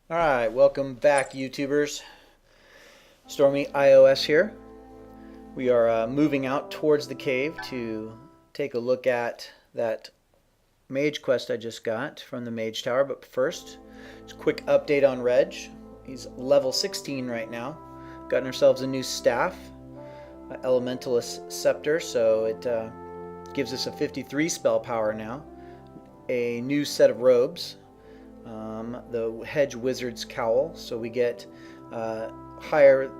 Alright, welcome back YouTubers. Stormy iOS here. We are moving out towards the cave to take a look at that mage quest I just got from the Mage Tower. But first, just a quick update on Reg. He's level 16 right now. Gotten ourselves a new staff, Elementalist Scepter, so it gives us a 53 spell power now. A new set of robes, the Hedge Wizard's Cowl, so we get higher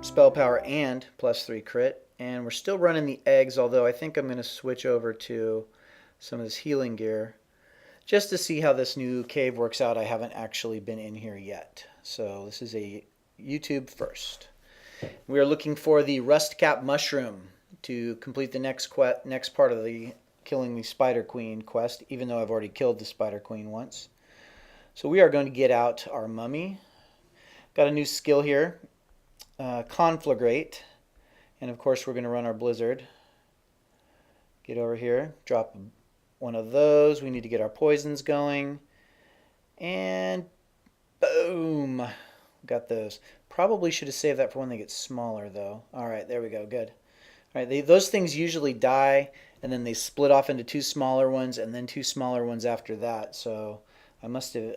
spell power and +3 crit. And we're still running the eggs, although I think I'm going to switch over to some of this healing gear just to see how this new cave works out. I haven't actually been in here yet, so this is a YouTube first. We are looking for the Rustcap Mushroom to complete the next part of the killing the Spider Queen quest, even though I've already killed the Spider Queen once. So we are going to get out our mummy. Got a new skill here, Conflagrate, and of course we're going to run our blizzard. Get over here, drop one of those. We need to get our poisons going, and boom, got those. Probably should have saved that for when they get smaller though. All right, there we go, good. All right, those things usually die and then they split off into two smaller ones and then two smaller ones after that. So I must have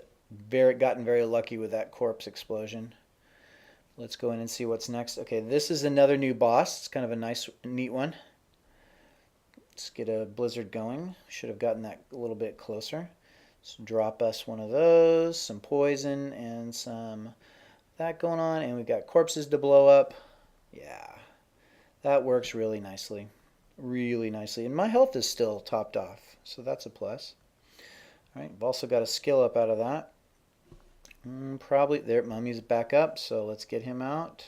gotten very lucky with that corpse explosion. Let's go in and see what's next. Okay, this is another new boss. It's kind of a nice, neat one. Let's get a blizzard going. Should have gotten that a little bit closer. So drop us one of those, some poison and some that going on, and we've got corpses to blow up. Yeah, that works really nicely. Really nicely. And my health is still topped off, so that's a plus. All right, we've also got a skill up out of that. Probably there, mummy's back up, so let's get him out.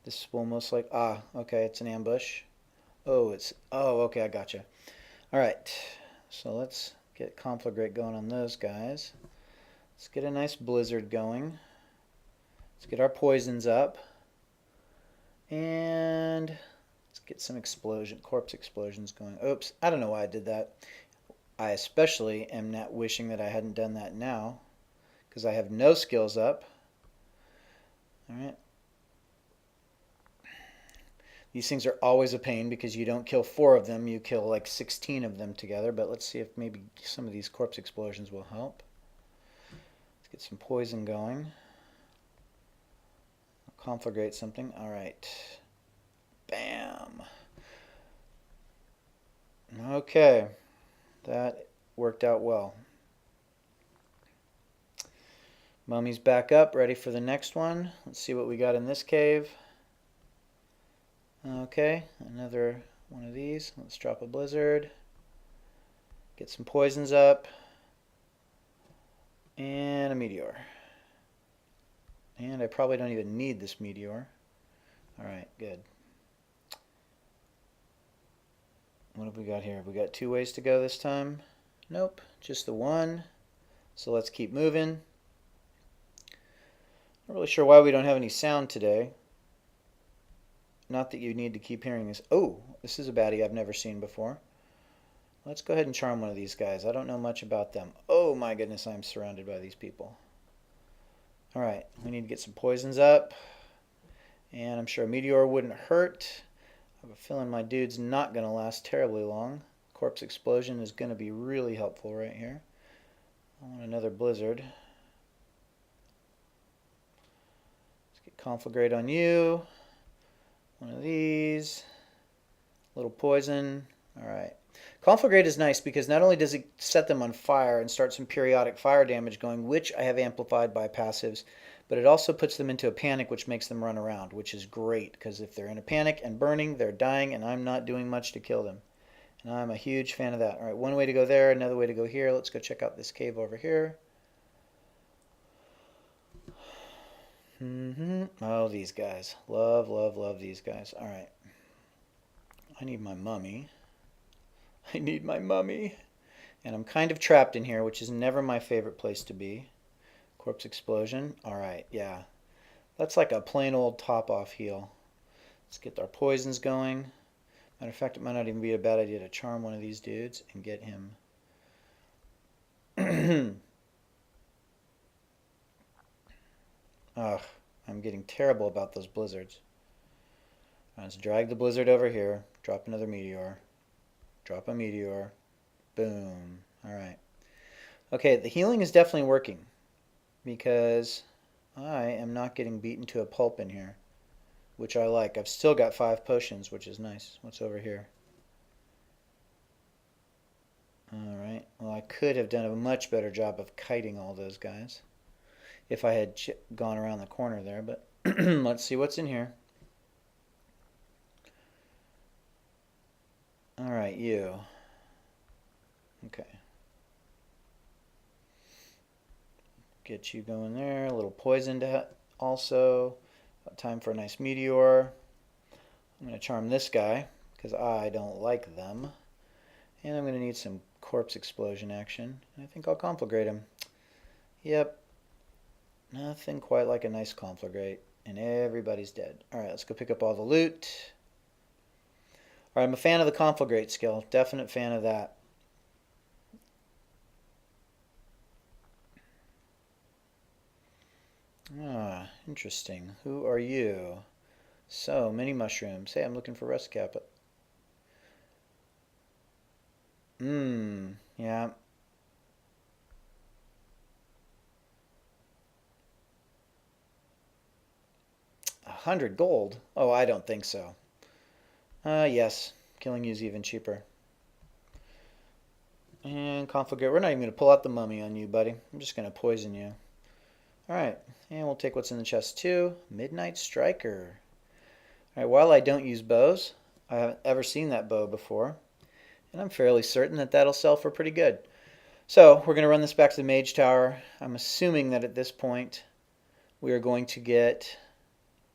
This will most like okay, it's an ambush. Oh, okay, I gotcha. All right, so let's get Conflagrate going on those guys. Let's get a nice blizzard going. Let's get our poisons up, and let's get some corpse explosions going. Oops, I don't know why I did that. I especially am not wishing that I hadn't done that now, because I have no skills up. All right. These things are always a pain because you don't kill 4 of them, you kill like 16 of them together. But let's see if maybe some of these corpse explosions will help. Let's get some poison going. Conflagrate something. All right. Bam. Okay. That worked out well. Mummy's back up, ready for the next one. Let's see what we got in this cave. Okay, another one of these. Let's drop a blizzard. Get some poisons up. And a meteor. And I probably don't even need this meteor. Alright, good. What have we got here? Have we got 2 ways to go this time? Nope, just the one. So let's keep moving. Not really sure why we don't have any sound today. Not that you need to keep hearing this. Oh, this is a baddie I've never seen before. Let's go ahead and charm one of these guys. I don't know much about them. Oh my goodness, I'm surrounded by these people. Alright, we need to get some poisons up. And I'm sure a meteor wouldn't hurt. I have a feeling my dude's not going to last terribly long. Corpse explosion is going to be really helpful right here. I want another blizzard. Let's get Conflagrate on you. One of these. A little poison. Alright. Conflagrate is nice because not only does it set them on fire and start some periodic fire damage going, which I have amplified by passives, but it also puts them into a panic, which makes them run around, which is great because if they're in a panic and burning, they're dying, and I'm not doing much to kill them. And I'm a huge fan of that. Alright, one way to go there, another way to go here. Let's go check out this cave over here. Oh, these guys. Love, love, love these guys. Alright. I need my mummy. I need my mummy. And I'm kind of trapped in here, which is never my favorite place to be. Corpse explosion. Alright, yeah. That's like a plain old top-off heal. Let's get our poisons going. Matter of fact, it might not even be a bad idea to charm one of these dudes and get him Ugh, I'm getting terrible about those blizzards. Let's drag the blizzard over here. Drop another meteor. Drop a meteor. Boom. Alright. Okay, the healing is definitely working because I am not getting beaten to a pulp in here, which I like. I've still got 5 potions, which is nice. What's over here? Alright, well, I could have done a much better job of kiting all those guys if I had gone around the corner there, but let's see what's in here. Alright, you. Okay. Get you going there. A little poison to also. Time for a nice meteor. I'm going to charm this guy because I don't like them. And I'm going to need some corpse explosion action. And I think I'll conflagrate him. Yep. Nothing quite like a nice conflagrate. And everybody's dead. Alright, let's go pick up all the loot. Alright, I'm a fan of the conflagrate skill. Definite fan of that. Ah, interesting. Who are you? So many mushrooms. Hey, I'm looking for rust cappa. Yeah. 100 gold? Oh, I don't think so. Yes. Killing you is even cheaper. And conflagrate. We're not even going to pull out the mummy on you, buddy. I'm just going to poison you. Alright. And we'll take what's in the chest too. Midnight Striker. Alright, while I don't use bows, I haven't ever seen that bow before. And I'm fairly certain that that'll sell for pretty good. So, we're going to run this back to the Mage Tower. I'm assuming that at this point we are going to get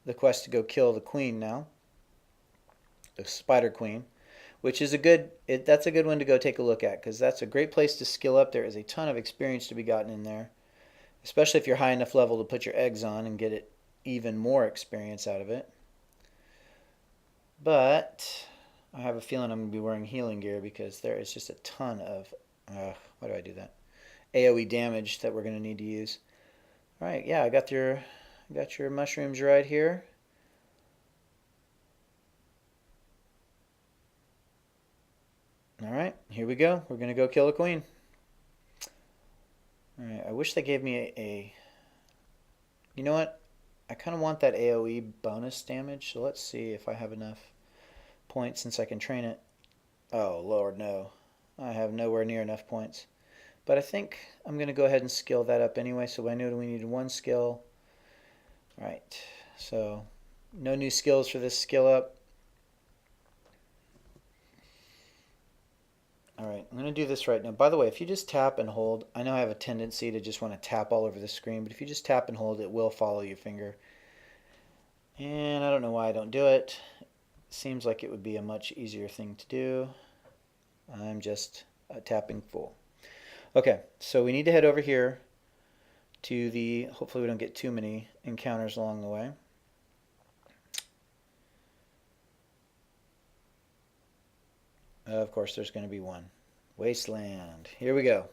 the quest to go kill the queen now. The Spider Queen. Which is that's a good one to go take a look at, because that's a great place to skill up. There is a ton of experience to be gotten in there, especially if you're high enough level to put your eggs on and get it even more experience out of it. But I have a feeling I'm going to be wearing healing gear because there is just a ton of why do I do that? AoE damage that we're going to need to use. All right, yeah, I got your mushrooms right here. All right, here we go. We're going to go kill a queen. All right, I wish they gave me you know what? I kind of want that AoE bonus damage, so let's see if I have enough points since I can train it. Oh, Lord, no. I have nowhere near enough points. But I think I'm going to go ahead and skill that up anyway, so I knew we needed 1 skill. All right, so no new skills for this skill up. Alright, I'm going to do this right now. By the way, if you just tap and hold, I know I have a tendency to just want to tap all over the screen, but if you just tap and hold, it will follow your finger. And I don't know why I don't do it. It seems like it would be a much easier thing to do. I'm just a tapping fool. Okay, so we need to head over here to the, hopefully we don't get too many encounters along the way. Of course, there's going to be one. Wasteland. Here we go.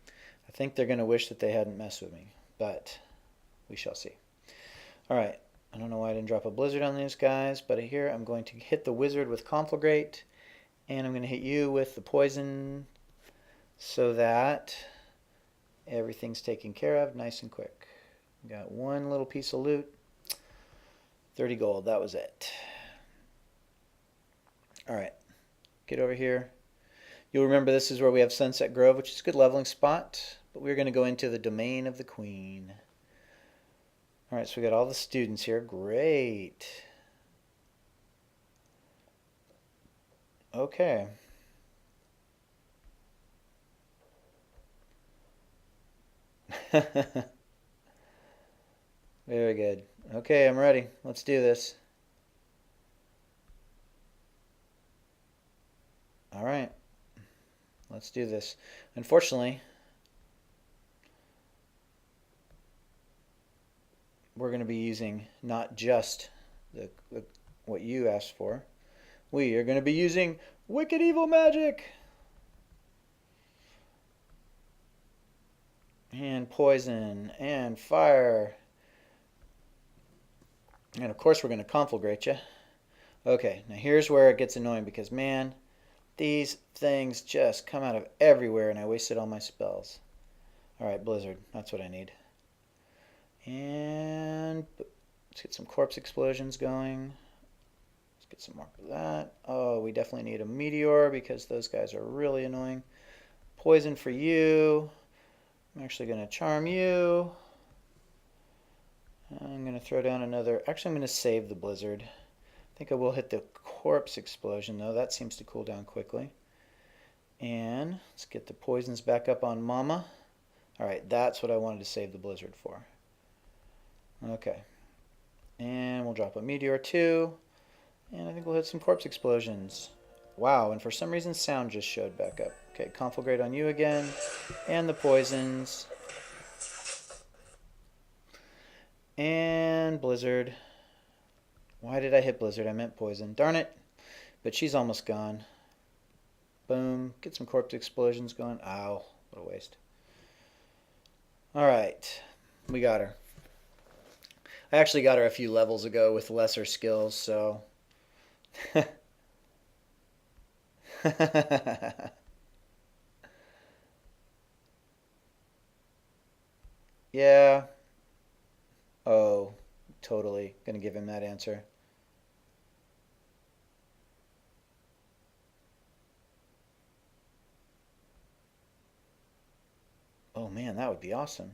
I think they're going to wish that they hadn't messed with me, but we shall see. Alright, I don't know why I didn't drop a blizzard on these guys, but here I'm going to hit the wizard with conflagrate, and I'm going to hit you with the poison so that everything's taken care of nice and quick. Got 1 little piece of loot. 30 gold, that was it. Alright. Get over here. You'll remember this is where we have Sunset Grove, which is a good leveling spot, but we're going to go into the domain of the queen. Alright, so we got all the students here. Great. Okay. Very good. Okay, I'm ready. Let's do this. Alright. Let's do this. Unfortunately, we're going to be using not just what you asked for. We are going to be using wicked evil magic. And poison and fire. And of course we're going to conflagrate you. Okay, now here's where it gets annoying because, man, these things just come out of everywhere and I wasted all my spells. Alright, Blizzard, that's what I need. And let's get some corpse explosions going. Let's get some more of that. Oh, we definitely need a meteor because those guys are really annoying. Poison for you. I'm actually going to charm you. I'm going to throw down another. Actually, I'm going to save the blizzard. I think I will hit the corpse explosion, though. That seems to cool down quickly. And let's get the poisons back up on Mama. Alright, that's what I wanted to save the blizzard for. Okay. And we'll drop a meteor, too. And I think we'll hit some corpse explosions. Wow, and for some reason sound just showed back up. Okay, conflagrate on you again. And the poisons. And blizzard. Why did I hit blizzard? I meant poison. Darn it. But she's almost gone. Boom. Get some corpse explosions going. Ow. What a waste. Alright. We got her. I actually got her a few levels ago with lesser skills, so... Yeah. Oh, totally. Gonna give him that answer. Oh man, that would be awesome.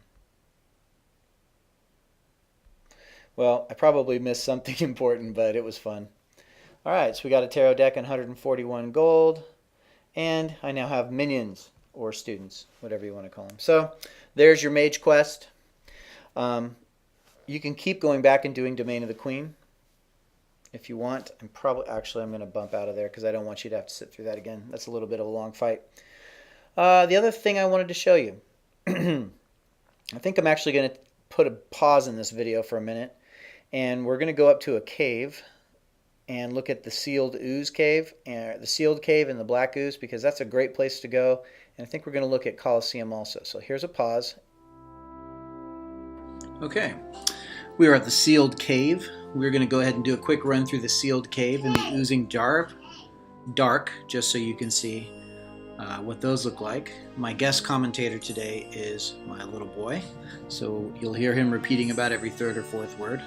Well, I probably missed something important, but it was fun. Alright, so we got a tarot deck and 141 gold. And I now have minions, or students, whatever you want to call them. So, there's your mage quest. You can keep going back and doing Domain of the Queen if you want. I'm going to bump out of there because I don't want you to have to sit through that again. That's a little bit of a long fight. The other thing I wanted to show you. I think I'm actually going to put a pause in this video for a minute. And we're going to go up to a cave and look at the sealed ooze cave, the sealed cave and the Black Ooze, because that's a great place to go. And I think we're going to look at Coliseum also. So here's a pause. Okay, we are at the sealed cave. We're going to go ahead and do a quick run through the sealed cave and the oozing dark, just so you can see what those look like. My guest commentator today is my little boy, so you'll hear him repeating about every third or fourth word.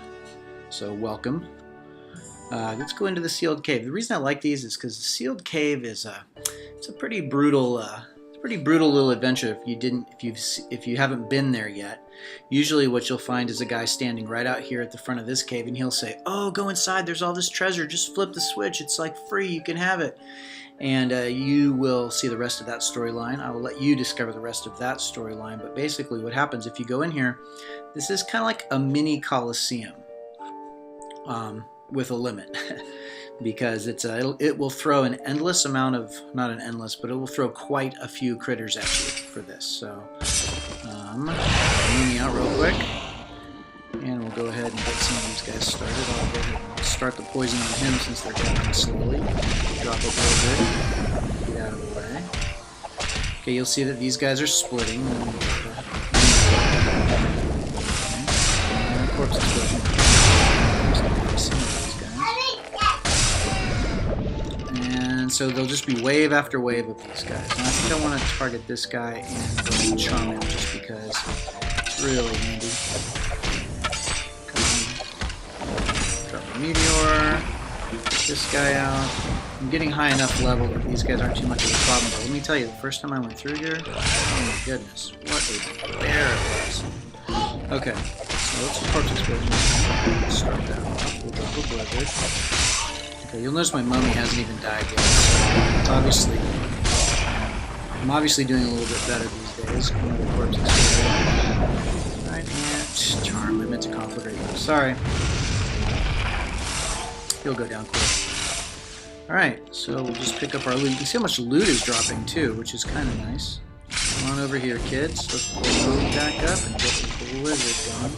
So welcome. Let's go into the sealed cave. The reason I like these is because the sealed cave is it's a pretty brutal little adventure if you haven't been there yet. Usually what you'll find is a guy standing right out here at the front of this cave and he'll say, "Oh, go inside, there's all this treasure, just flip the switch, it's like free, you can have it." And you will see the rest of that storyline. I will let you discover the rest of that storyline, but basically what happens if you go in here, this is kind of like a mini Coliseum with a limit. Because it will throw an endless amount of, not an endless, but it will throw quite a few critters at you for this. So, move me out real quick, and we'll go ahead and get some of these guys started. I'll go ahead and start the poison on him since they're coming slowly. Drop it a little bit, get out of the way. Okay, you'll see that these guys are splitting. Corpse explosion. So there'll just be wave after wave of these guys. And I think I want to target this guy and charm him just because it's really handy. Drop a meteor. Get this guy out. I'm getting high enough level that these guys aren't too much of a problem. But let me tell you, the first time I went through here, oh my goodness, what a bear it was. Okay, so let's do corpse explosion. Start that off. We'll drop a blizzard. Okay, you'll notice my mummy hasn't even died yet, so I'm obviously doing a little bit better these days. Another corpse explosion. Right, and charm. I meant to conflagrate you. Sorry. He'll go down quick. Alright, so we'll just pick up our loot. You can see how much loot is dropping too, which is kind of nice. Come on over here, kids. Let's pull the loot back up and get the blizzard going.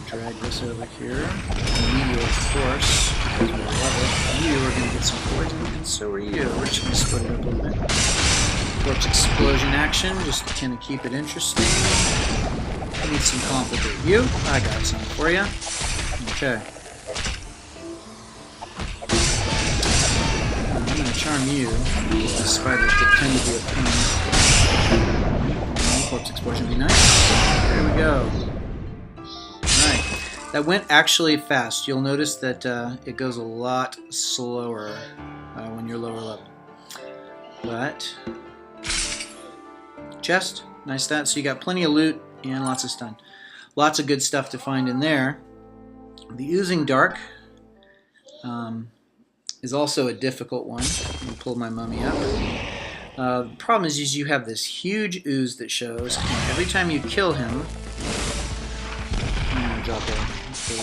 Drag this over here. The meteor, of course, because we love it. You are going to get some poison, and so are you. We're just going to split it up a little bit. Corpse explosion action, just to kind of keep it interesting. I need some conflagrate you. I got some for you. Okay. I'm going to charm you. These spiders tend to be a pain. Corpse explosion would be nice. There we go. Alright. That went actually fast. You'll notice that it goes a lot slower when you're lower level. But chest, nice that. So you got plenty of loot and lots of stun. Lots of good stuff to find in there. The Oozing Dark is also a difficult one. Let me pull my mummy up. The problem is you have this huge ooze that shows, and every time you kill him, I'm going to drop a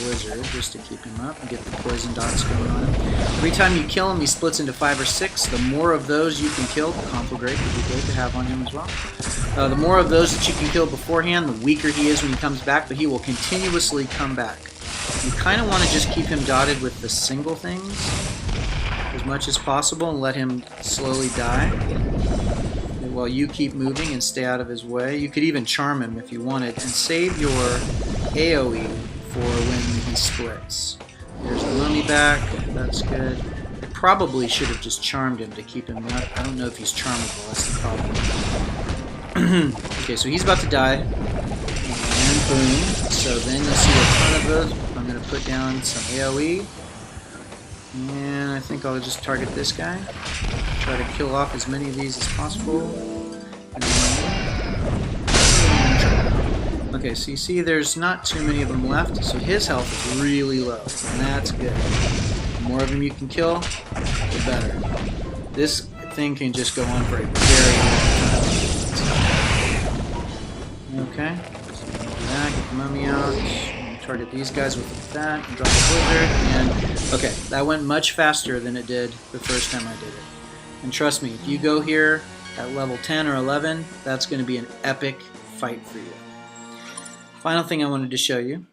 wizard just to keep him up and get the poison dots going on him. Every time you kill him, he splits into 5 or 6. The more of those you can kill, Conflagrate would be great to have on him as well. The more of those that you can kill beforehand, the weaker he is when he comes back, but he will continuously come back. You kind of want to just keep him dotted with the single things as much as possible and let him slowly die while you keep moving and stay out of his way. You could even charm him if you wanted and save your AoE for when he splits. There's the mummy back. That's good. I probably should have just charmed him to keep him up. I don't know if he's charmable. That's the problem. Okay, so he's about to die. And boom. So then you'll see a ton of those. I'm going to put down some AoE. And I think I'll just target this guy. Try to kill off as many of these as possible. Okay, so you see there's not too many of them left, so his health is really low, and that's good. The more of them you can kill, the better. This thing can just go on for a very long time. Okay, so do that, get the mummy out. Target these guys with that and drop the blizzard, and okay, that went much faster than it did the first time I did it. And trust me, if you go here at level 10 or 11, that's going to be an epic fight for you. Final thing I wanted to show you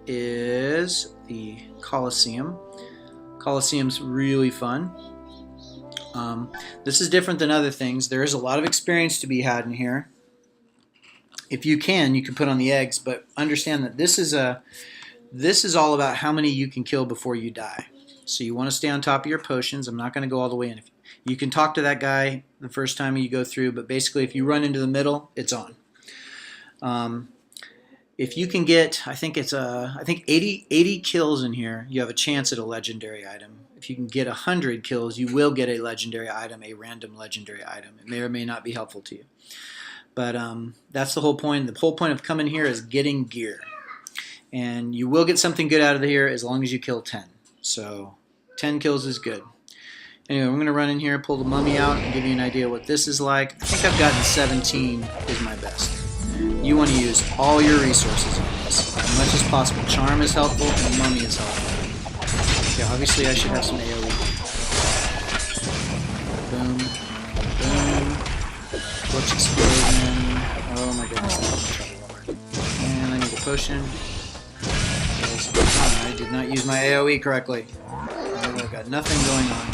is the Coliseum. Coliseum's really fun. This is different than other things. There is a lot of experience to be had in here. If you can put on the eggs, but understand that this is all about how many you can kill before you die. So you want to stay on top of your potions. I'm not going to go all the way in. You can talk to that guy the first time you go through, but basically if you run into the middle, it's on. If you can get, I think 80 kills in here, you have a chance at a legendary item. If you can get 100 kills, you will get a legendary item, a random legendary item. It may or may not be helpful to you. But that's the whole point. The whole point of coming here is getting gear. And you will get something good out of here as long as you kill 10. So 10 kills is good. Anyway, I'm going to run in here, pull the mummy out, and give you an idea what this is like. I think I've gotten 17 is my best. You want to use all your resources on this as much as possible. Charm is helpful, and mummy is helpful. Okay, obviously I should have some AoE. Boom. Boom. Corpse explosion. Oh my goodness, that was trouble. And I need a potion. I did not use my AoE correctly. I've got nothing going on.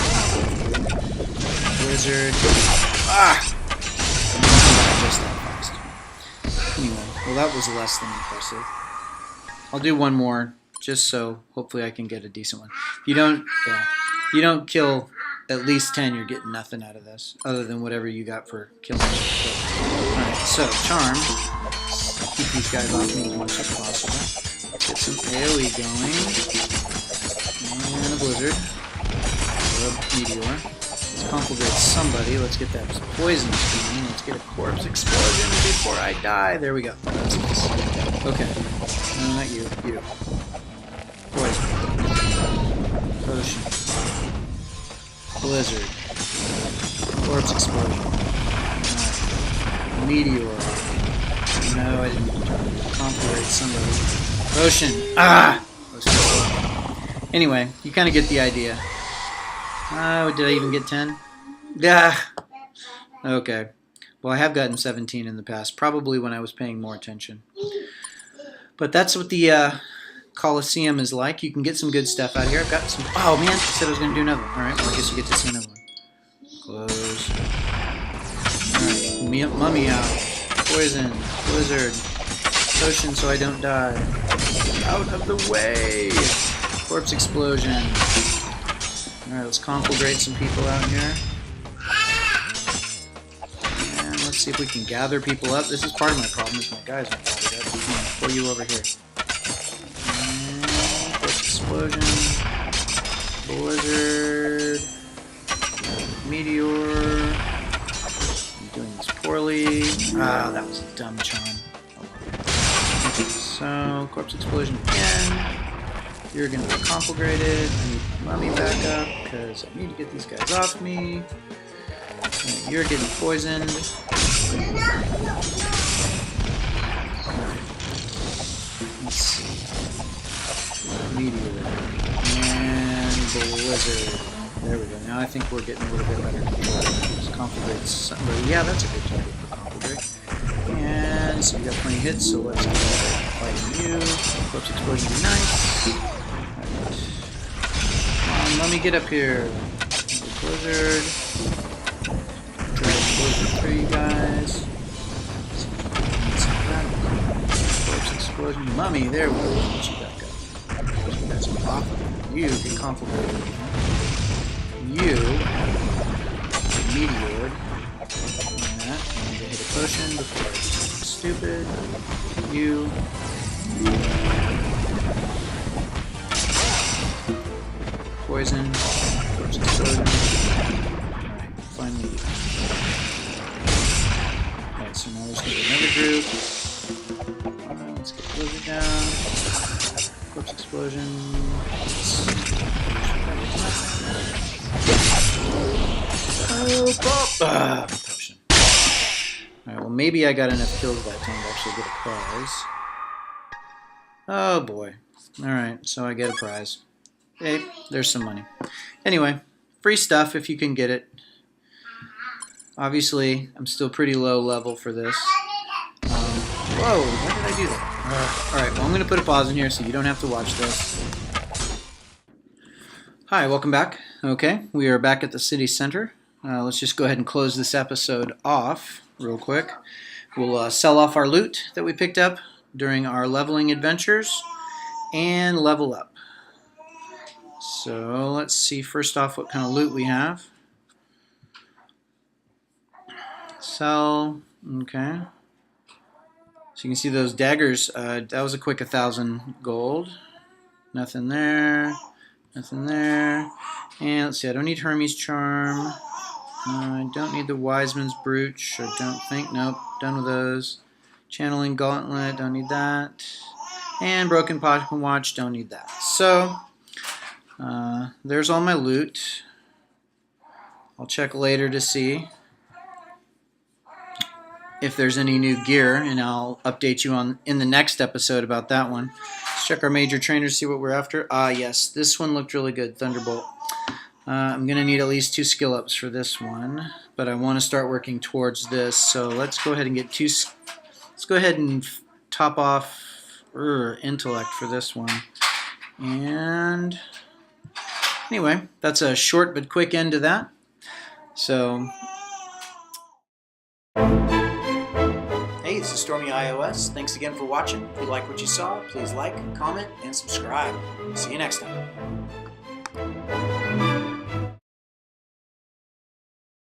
Blizzard. Ah! Just that fast. Anyway, well that was less than impressive. I'll do one more, just so hopefully I can get a decent one. If you don't kill at least 10, you're getting nothing out of this, other than whatever you got for killing. Alright, so charm. Keep these guys off me as much as possible. Get some AoE going. And a blizzard. Or a meteor. Let's conflagrate somebody. Let's get that poison screen. Let's get a corpse explosion before I die. There we go. That's nice. Okay. No, not you. You. Poison. Potion. Blizzard. Corpse explosion. Meteor. No, I didn't conflagrate somebody. Potion. Ah! Anyway, you kind of get the idea. Oh, did I even get 10? Ah! Okay. Well, I have gotten 17 in the past, probably when I was paying more attention. But that's what the Coliseum is like. You can get some good stuff out here. I've got some... Oh, man, I said I was going to do another one. Alright, well, I guess you get to see another one. Close. Alright, mummy out. Poison. Blizzard. Potion so I don't die. Out of the way! Corpse explosion. Alright, let's conflagrate some people out here. And let's see if we can gather people up. This is part of my problem, is my guys aren't gathered up. Come on, pull you over here. And corpse explosion. Blizzard. Meteor. I'm doing this poorly. Ah, that was a dumb charm. So, corpse explosion again. You're gonna be conflagrated. I need my mummy back up because I need to get these guys off me. And you're getting poisoned. Let's see. Meteor. And blizzard. There we go. Now I think we're getting a little bit better control. Just conflagrate somebody. Yeah, that's a good target for conflagrate. And so we got 20 hits, so let's get fighting you. Corpse explosion would be nice. Right. Come on, let me get up here. Blizzard. Drag blizzard for you guys. Corpse explosion. Mummy, there we go. Get you back up. You guys are off. You get conflagrated. You get meteored. And I need to hit a potion before I do something stupid. You. Poison. Corpse explosion. Alright, finally. Alright, so now there's going to be another group. Let's get Blizzard down. Corpse explosion. Potion. Alright, well maybe I got enough kills that time to actually get a prize. Oh boy. Alright, so I get a prize. Hey, there's some money. Anyway, free stuff if you can get it. Obviously, I'm still pretty low level for this. Whoa, why did I do that? Alright, well I'm going to put a pause in here so you don't have to watch this. Hi, welcome back. Okay, we are back at the city center. Let's just go ahead and close this episode off real quick. We'll sell off our loot that we picked up during our leveling adventures and level up. So let's see first off what kind of loot we have. Sell, okay. So you can see those daggers, that was a quick 1,000 gold. Nothing there, nothing there. And let's see, I don't need Hermes Charm. I don't need the Wiseman's Brooch, I don't think. Nope, done with those. Channeling Gauntlet, don't need that. And Broken Pocket Watch, don't need that. So, there's all my loot. I'll check later to see if there's any new gear, and I'll update you on in the next episode about that one. Let's check our major trainers, see what we're after. Ah, yes, this one looked really good, Thunderbolt. I'm going to need at least 2 skill ups for this one, but I want to start working towards this, so let's go ahead and get 2. Let's go ahead and top off intellect for this one. And anyway, that's a short but quick end to that. So, hey, this is Stormy iOS. Thanks again for watching. If you like what you saw, please like, comment, and subscribe. See you next time.